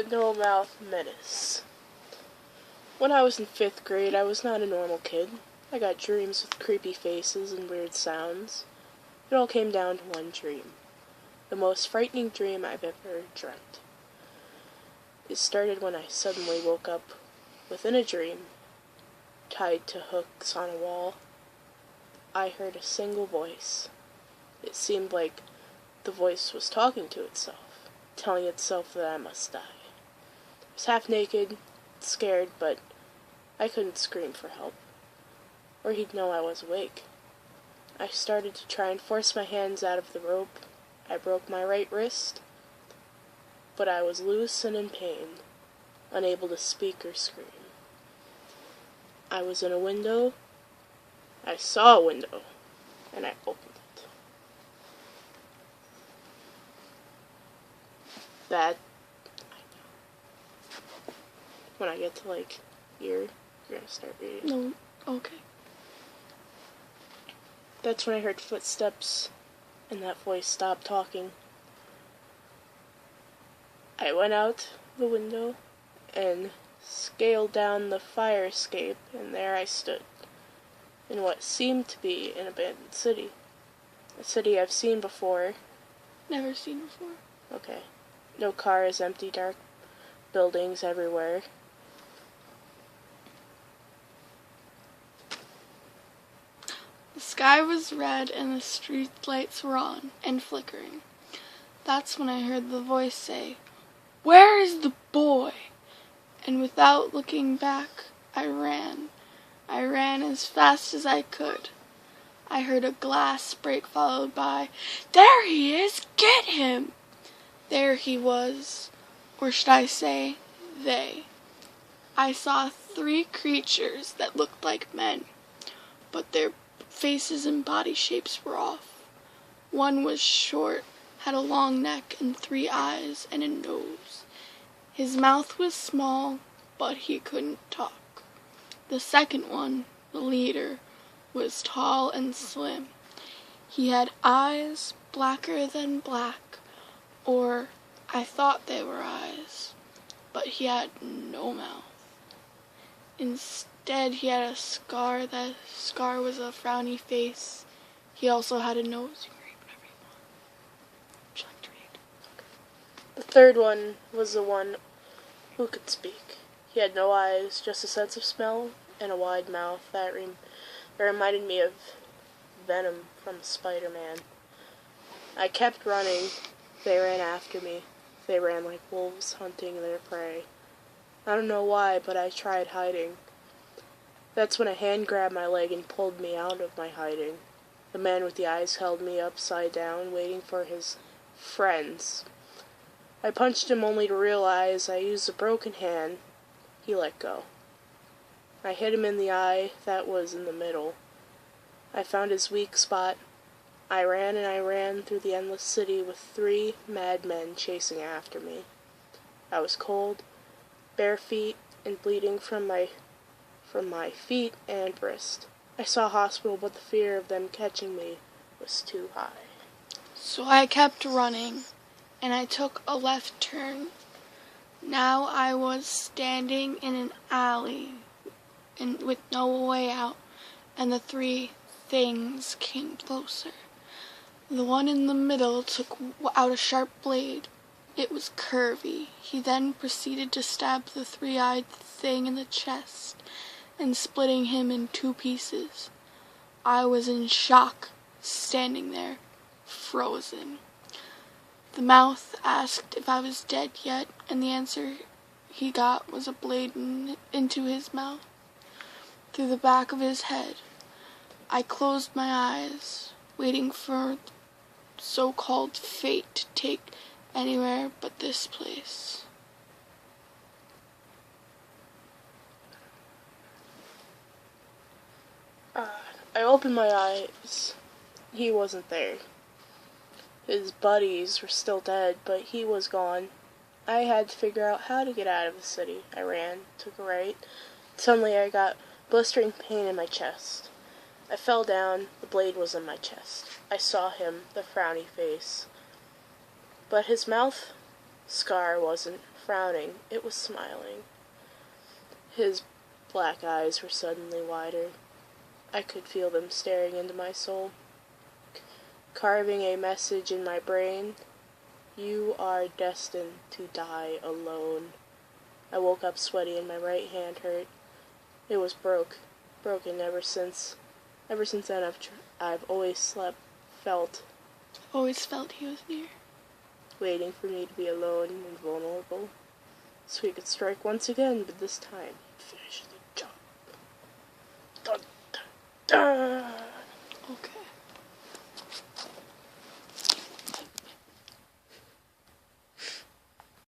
The No-Mouth Menace. When I was in 5th grade, I was not a normal kid. I got dreams with creepy faces and weird sounds. It all came down to one dream. The most frightening dream I've ever dreamt. It started when I suddenly woke up within a dream, tied to hooks on a wall. I heard a single voice. It seemed like the voice was talking to itself, telling itself that I must die. I was half naked, scared, but I couldn't scream for help, or he'd know I was awake. I started to try and force my hands out of the rope. I broke my right wrist, but I was loose and in pain, unable to speak or scream. I was in a window. I saw a window, and I opened it. That, I know. When I get to, here, you're gonna start reading. No, okay. That's when I heard footsteps, and that voice stopped talking. I went out the window and scaled down the fire escape, and there I stood, in what seemed to be an abandoned city. A city I've seen before. Never seen before. Okay. No cars, empty, dark buildings everywhere. The sky was red and the street lights were on and flickering. That's when I heard the voice say, "Where is the boy?" And without looking back, I ran. I ran as fast as I could. I heard a glass break followed by, "There he is! Get him!" There he was, or should I say, they. I saw 3 creatures that looked like men, but their faces and body shapes were off. One was short, had a long neck and 3 eyes and a nose. His mouth was small, but he couldn't talk. The second one, the leader, was tall and slim. He had eyes blacker than black, or I thought they were eyes, but he had no mouth. Instead, he had a scar. That scar was a frowny face. He also had a nose. You can read whatever you want. Would you like to read? The third one was the one who could speak. He had no eyes, just a sense of smell and a wide mouth that reminded me of Venom from Spider-Man. I kept running. They ran after me. They ran like wolves hunting their prey. I don't know why, but I tried hiding. That's when a hand grabbed my leg and pulled me out of my hiding. The man with the eyes held me upside down, waiting for his friends. I punched him only to realize I used a broken hand. He let go. I hit him in the eye that was in the middle. I found his weak spot. I ran through the endless city with 3 madmen chasing after me. I was cold, bare feet, and bleeding from my feet and wrist. I saw a hospital, but the fear of them catching me was too high. So I kept running, and I took a left turn. Now I was standing in an alley and with no way out, and the 3 things came closer. The one in the middle took out a sharp blade. It was curvy. He then proceeded to stab the 3-eyed thing in the chest and splitting him in 2 pieces. I was in shock, standing there, frozen. The mouth asked if I was dead yet, and the answer he got was a blade into his mouth, through the back of his head. I closed my eyes, waiting for so-called fate to take anywhere but this place. I opened my eyes. He wasn't there. His buddies were still dead, but he was gone. I had to figure out how to get out of the city. I ran, took a right. Suddenly I got blistering pain in my chest. I fell down. The blade was in my chest. I saw him, the frowny face. But his mouth Scar wasn't frowning, it was smiling. His black eyes were suddenly wider. I could feel them staring into my soul, carving a message in my brain. You are destined to die alone. I woke up sweaty and my right hand hurt. It was broken ever since. Ever since then, I've always felt Always felt he was near. waiting for me to be alone and vulnerable, so he could strike once again, but this time he'd finish the job. Dun, dun, dun. Okay.